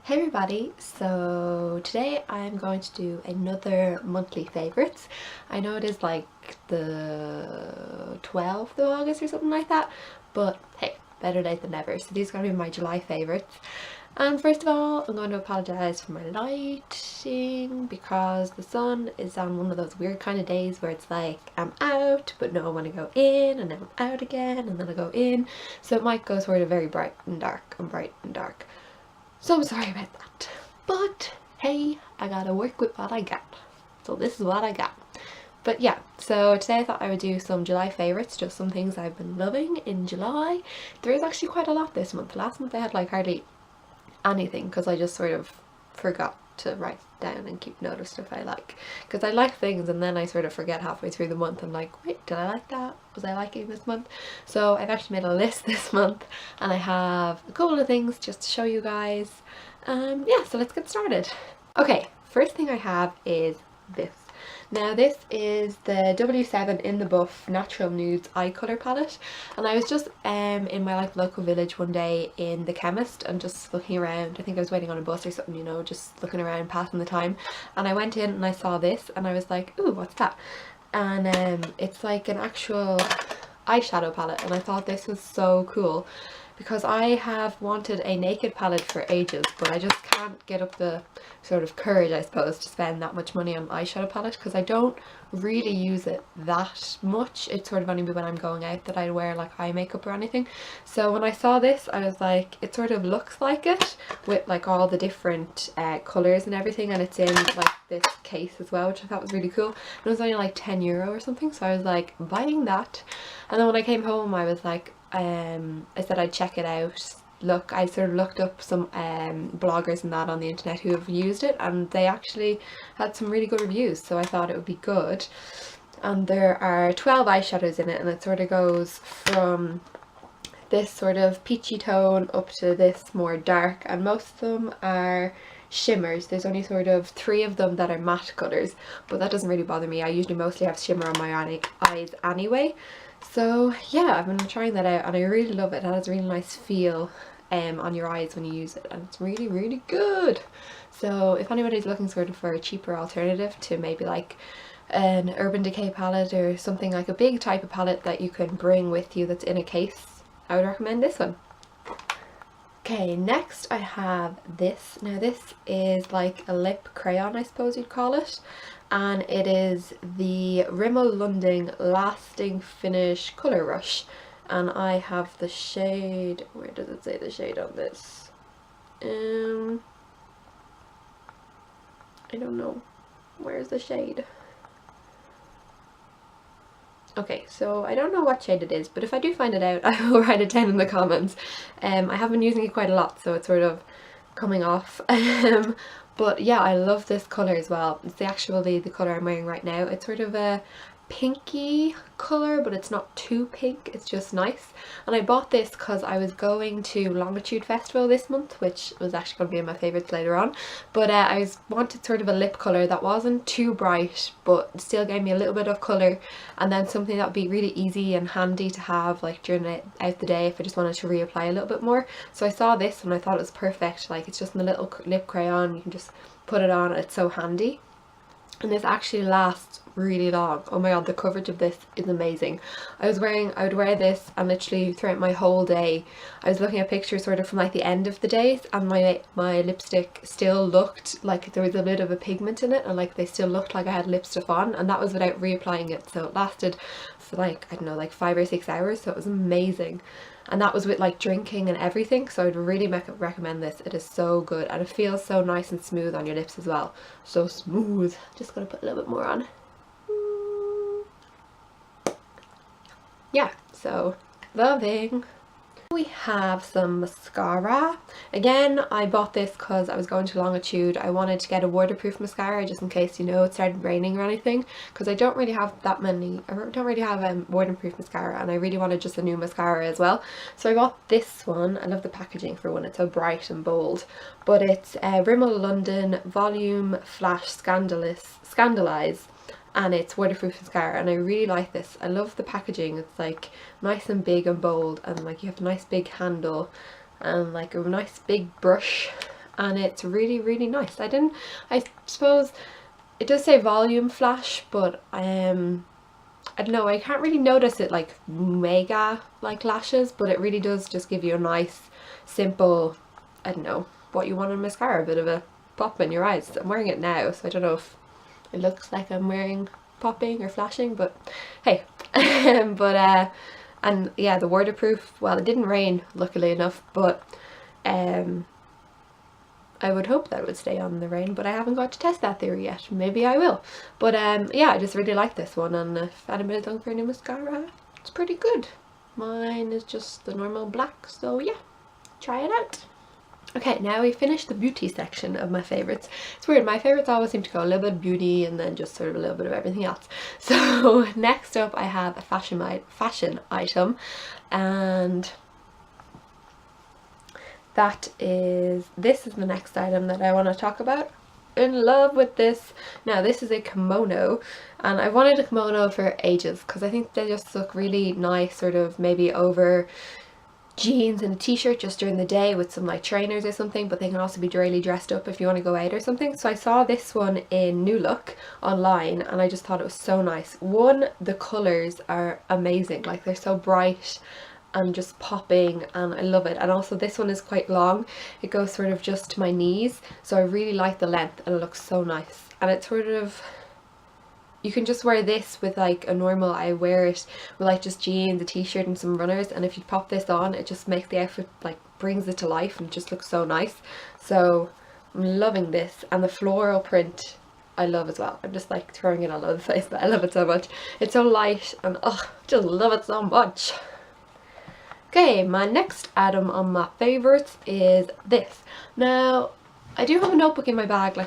Hey everybody, so today I'm going to do another monthly favourites. I know it is like the 12th of August or something like that, but hey, better late than never. So these are going to be my July favourites. And first of all, I'm going to apologise for my lighting because the sun is on one of those weird kind of days where it's like I'm out but no I want to go in and then I'm out again and then I go in. So it might go sort of very bright and dark and bright and dark. So I'm sorry about that. But hey, I gotta work with what I got. So this is what I got. But yeah, so today I thought I would do some July favourites, just some things I've been loving in July. There is actually quite a lot this month. Last month I had like hardly anything because I just sort of forgot to write down and keep note of stuff I like. Because I like things and then I sort of forget halfway through the month. I'm like, wait, did I like that? Was I liking this month? So I've actually made a list this month and I have a couple of things just to show you guys. Yeah, so let's get started. Okay, first thing I have is this. Now this is the W7 in the Buff Natural Nudes eye colour palette, and I was just in my like local village one day in the chemist and just looking around. I think I was waiting on a bus or something, you know, just looking around, passing the time, and I went in and I saw this and I was like, ooh, what's that? And it's like an actual eyeshadow palette, and I thought this was so cool because I have wanted a naked palette for ages, but I just can't get up the sort of courage, I suppose, to spend that much money on an eyeshadow palette because I don't really use it that much. It's sort of only when I'm going out that I wear like eye makeup or anything. So when I saw this I was like, it sort of looks like it with like all the different colours and everything, and it's in like this case as well, which I thought was really cool. And it was only like €10 or something, so I was like buying that. And then when I came home I was like, I said I'd check it out. Look, I sort of looked up some bloggers and that on the internet who have used it, and they actually had some really good reviews, so I thought it would be good. And there are 12 eyeshadows in it, and it sort of goes from this sort of peachy tone up to this more dark, and most of them are shimmers. There's only sort of 3 of them that are matte colours, but that doesn't really bother me. I usually mostly have shimmer on my eyes anyway. So yeah, I've been trying that out and I really love it. It has a really nice feel on your eyes when you use it, and it's really, really good. So if anybody's looking sort of for a cheaper alternative to maybe like an Urban Decay palette or something like a big type of palette that you can bring with you that's in a case, I would recommend this one. Okay, next I have this. Now this is like a lip crayon, I suppose you'd call it, and it is the Rimmel London Lasting Finish Colour Rush, and I have the shade, where does it say the shade on this? I don't know, where's the shade? Okay, so I don't know what shade it is, but if I do find it out I will write it down in the comments. I have been using it quite a lot, so it's sort of coming off. But yeah, I love this colour as well. It's actually the colour I'm wearing right now. It's sort of a pinky colour, but it's not too pink, it's just nice. And I bought this because I was going to Longitude Festival this month, which was actually going to be in my favourites later on. But I wanted sort of a lip colour that wasn't too bright but still gave me a little bit of colour, and then something that would be really easy and handy to have like during out the day if I just wanted to reapply a little bit more. So I saw this and I thought it was perfect. Like, it's just a little lip crayon, you can just put it on, it's so handy. And this actually lasts really long. Oh my god, the coverage of this is amazing. I would wear this and literally throughout my whole day, I was looking at pictures sort of from like the end of the days, and my lipstick still looked like there was a bit of a pigment in it, and like they still looked like I had lipstick on, and that was without reapplying it. So it lasted for like, I don't know, like 5 or 6 hours, so it was amazing. And that was with like drinking and everything, so I'd really recommend this. It is so good and it feels so nice and smooth on your lips as well. So smooth. Just gonna put a little bit more on. Yeah, so loving. We have some mascara. Again, I bought this because I was going to Longitude. I wanted to get a waterproof mascara just in case, you know, it started raining or anything, because I don't really have that many, I don't really have waterproof mascara, and I really wanted just a new mascara as well. So I bought this one. I love the packaging for one, it's so bright and bold, but it's Rimmel London Volume Flash Scandalise, and it's waterproof mascara, and I really like this. I love the packaging. It's like nice and big and bold, and like you have a nice big handle and like a nice big brush, and it's really, really nice. I suppose it does say volume flash, but I don't know, I can't really notice it like mega like lashes, but it really does just give you a nice simple, I don't know what you want in mascara, a bit of a pop in your eyes. I'm wearing it now, so I don't know if it looks like I'm wearing popping or flashing, but hey. And yeah, the waterproof, well, it didn't rain luckily enough, but I would hope that it would stay on in the rain, but I haven't got to test that theory yet. Maybe I will. But yeah, I just really like this one, and if anybody's looking for a new mascara, it's pretty good. Mine is just the normal black, so yeah, try it out. Okay, now we finished the beauty section of my favourites. It's weird, my favourites always seem to go a little bit of beauty and then just sort of a little bit of everything else. So next up I have a fashion item, and this is the next item that I want to talk about. In love with this. Now this is a kimono, and I wanted a kimono for ages because I think they just look really nice, sort of maybe over jeans and a t-shirt just during the day with some like trainers or something, but they can also be really dressed up if you want to go out or something. So I saw this one in New Look online and I just thought it was so nice. One, the colours are amazing, like they're so bright and just popping, and I love it. And also this one is quite long, it goes sort of just to my knees, so I really like the length and it looks so nice. And it's sort of, you can just wear this with like a normal, I wear it with like just jeans, a t-shirt and some runners, and if you pop this on it just makes the outfit, like brings it to life and just looks so nice. So I'm loving this, and the floral print I love as well. I'm just like throwing it all over the place, but I love it so much. It's so light and oh, just love it so much. Okay, my next item on my favourites is this. Now I do have a notebook in my bag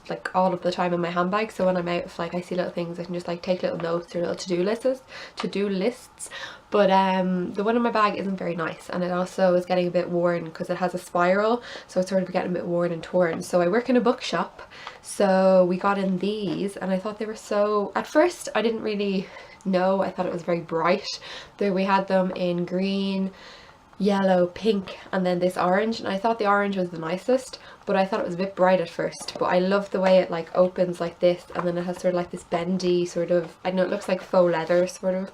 like all of the time in my handbag, so when I'm out, if like I see little things I can just like take little notes or little to-do lists, but the one in my bag isn't very nice, and it also is getting a bit worn because it has a spiral, so it's sort of getting a bit worn and torn. So I work in a bookshop, so we got in these and I thought they were so, at first I didn't really know, I thought it was very bright. There we had them in green, yellow, pink, and then this orange, and I thought the orange was the nicest, but I thought it was a bit bright at first. But I love the way it like opens like this, and then it has sort of like this bendy sort of, I don't know, it looks like faux leather sort of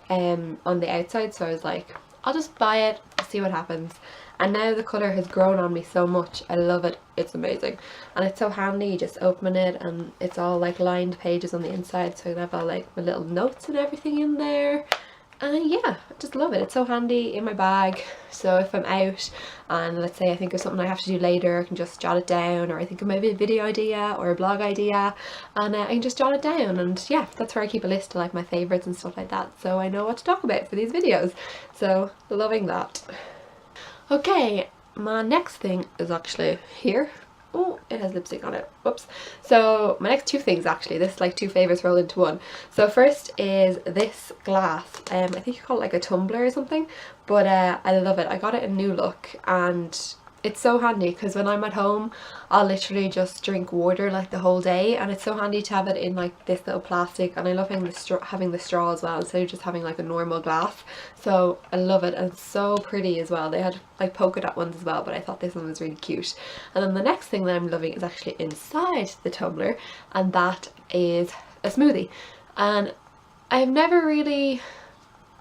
on the outside. So I was like, I'll just buy it, see what happens. And now the colour has grown on me so much, I love it, it's amazing. And it's so handy, you just open it and it's all like lined pages on the inside, so I can have all like my little notes and everything in there. And yeah, I just love it. It's so handy in my bag, so if I'm out and let's say I think of something I have to do later, I can just jot it down, or I think of maybe a video idea or a blog idea, and I can just jot it down. And yeah, that's where I keep a list of like my favourites and stuff like that, so I know what to talk about for these videos. So loving that. Okay, my next thing is actually here. Oh, it has lipstick on it. Whoops. So my next two things, actually, this is like two favourites rolled into one. So first is this glass. I think you call it like a tumbler or something, but I love it. I got it in New Look, and it's so handy because when I'm at home I'll literally just drink water like the whole day, and it's so handy to have it in like this little plastic. And I love having the straw as well instead of just having like a normal glass. So I love it, and it's so pretty as well. They had like polka dot ones as well, but I thought this one was really cute. And then the next thing that I'm loving is actually inside the tumbler, and that is a smoothie. And I've never really,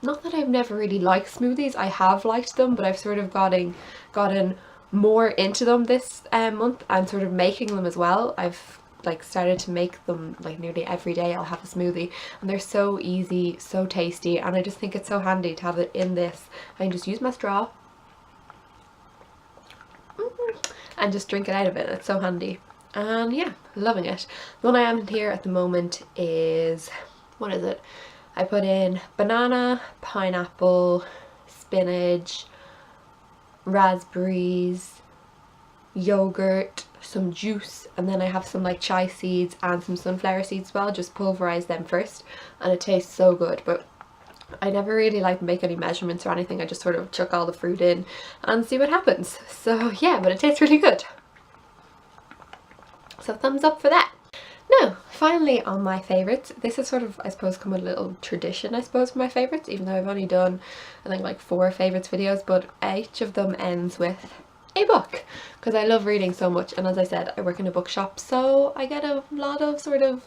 not that I've never really liked smoothies, I have liked them, but I've sort of gotten more into them this month, and sort of making them as well. I've like started to make them like nearly every day. I'll have a smoothie, and they're so easy, so tasty, and I just think it's so handy to have it in this. I can just use my straw and just drink it out of it. It's so handy, and yeah, loving it. The one I am in here at the moment is, what is it? I put in banana, pineapple, spinach, raspberries, yogurt, some juice, and then I have some like chia seeds and some sunflower seeds as well. Just pulverize them first, and it tastes so good. But I never really like make any measurements or anything. I just sort of chuck all the fruit in and see what happens. So yeah, but it tastes really good. So thumbs up for that. Now, finally on my favourites, this is sort of, I suppose, come a little tradition, I suppose, for my favourites, even though I've only done, I think, like 4 favourites videos, but each of them ends with a book, because I love reading so much, and as I said, I work in a bookshop, so I get a lot of sort of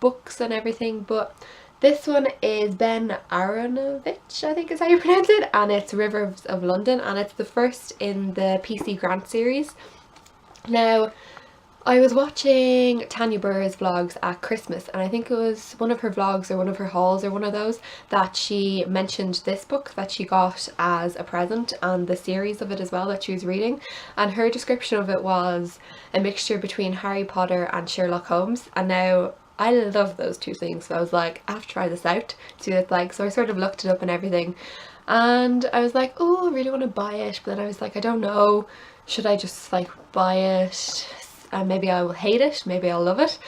books and everything. But this one is Ben Aronovich, I think is how you pronounce it, and it's Rivers of London, and it's the first in the PC Grant series. Now, I was watching Tanya Burr's vlogs at Christmas, and I think it was one of her vlogs or one of her hauls or one of those that she mentioned this book that she got as a present, and the series of it as well that she was reading, and her description of it was a mixture between Harry Potter and Sherlock Holmes. And now I love those two things, so I was like, I have to try this out, see what it's like. So I sort of looked it up and everything, and I was like, oh, I really want to buy it, but then I was like, I don't know, should I just like buy it? And maybe I will hate it, maybe I'll love it.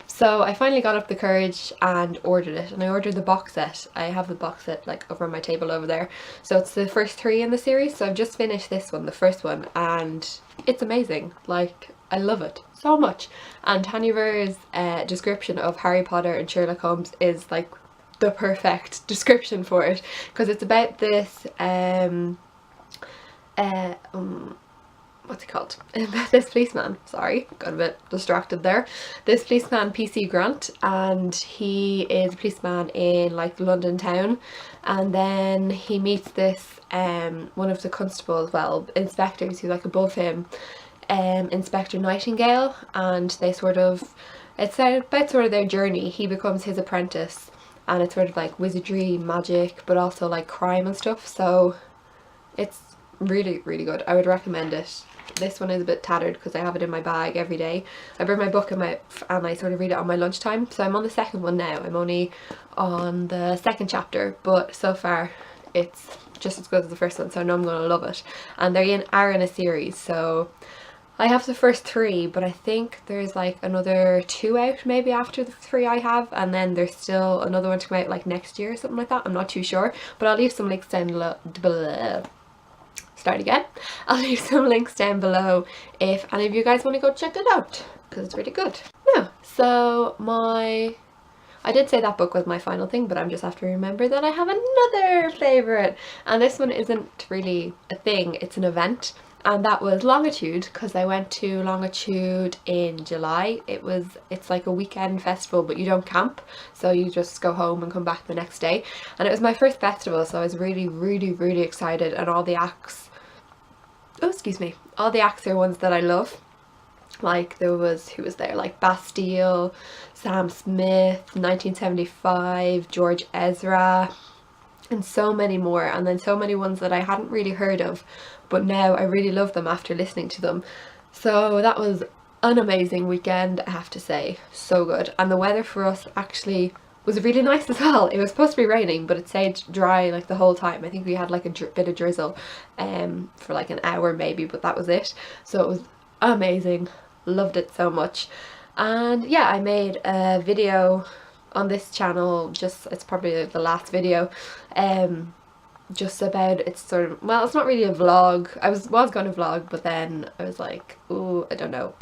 So I finally got up the courage and ordered it, and I ordered the box set. I have the box set like over on my table over there. So it's the first 3 in the series, so I've just finished this one, the first one, and it's amazing. Like, I love it so much. And Tanya Burr's description of Harry Potter and Sherlock Holmes is like the perfect description for it, because it's about this what's it called? This policeman, sorry, got a bit distracted there. This policeman, PC Grant, and he is a policeman in like London town, and then he meets this one of the constables, well, inspectors who's like above him, Inspector Nightingale, and they sort of, it's about sort of their journey. He becomes his apprentice, and it's sort of like wizardry, magic, but also like crime and stuff, so it's really, really good. I would recommend it. This one is a bit tattered because I have it in my bag every day. I bring my book and I sort of read it on my lunchtime. So I'm on the second one now. I'm only on the second chapter, but so far it's just as good as the first one, so I know I'm going to love it. And they are in a series, so I have the first 3, but I think there's like another 2 out maybe after the 3 I have, and then there's still another one to come out like next year or something like that. I'm not too sure, but I'll leave some links down below. Start again. I'll leave some links down below if any of you guys want to go check it out, because it's really good. Yeah, so I did say that book was my final thing, but I'm just have to remember that I have another favourite, and this one isn't really a thing, it's an event, and that was Longitude, because I went to Longitude in July. It's like a weekend festival, but you don't camp, so you just go home and come back the next day, and it was my first festival, so I was really, really, really excited, and all the acts, oh excuse me, all the acts are ones that I love. Like there was, who was there, like Bastille, Sam Smith, 1975, George Ezra, and so many more, and then so many ones that I hadn't really heard of, but now I really love them after listening to them. So that was an amazing weekend, I have to say, so good. And the weather for us actually was really nice as well. It was supposed to be raining, but it stayed dry like the whole time. I think we had like a bit of drizzle for like an hour maybe, but that was it. So it was amazing, loved it so much. And yeah, I made a video on this channel, just, it's probably the last video, just about, it's sort of, well, it's not really a vlog. I was going to vlog, but then I was like, oh, I don't know,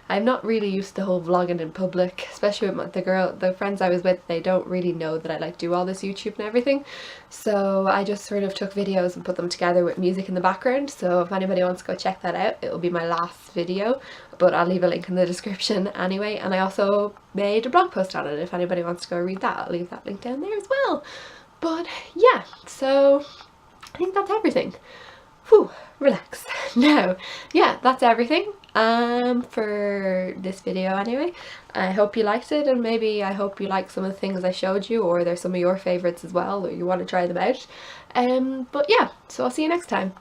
I'm not really used to the whole vlogging in public, especially with the friends I was with, they don't really know that I like do all this YouTube and everything. So I just sort of took videos and put them together with music in the background. So if anybody wants to go check that out, it will be my last video, but I'll leave a link in the description anyway. And I also made a blog post on it. If anybody wants to go read that, I'll leave that link down there as well. But yeah, so I think that's everything. Whew, relax. Now, yeah, that's everything for this video anyway. I hope you liked it, and maybe I hope you like some of the things I showed you, or there's some of your favourites as well, or you want to try them out. But yeah, so I'll see you next time.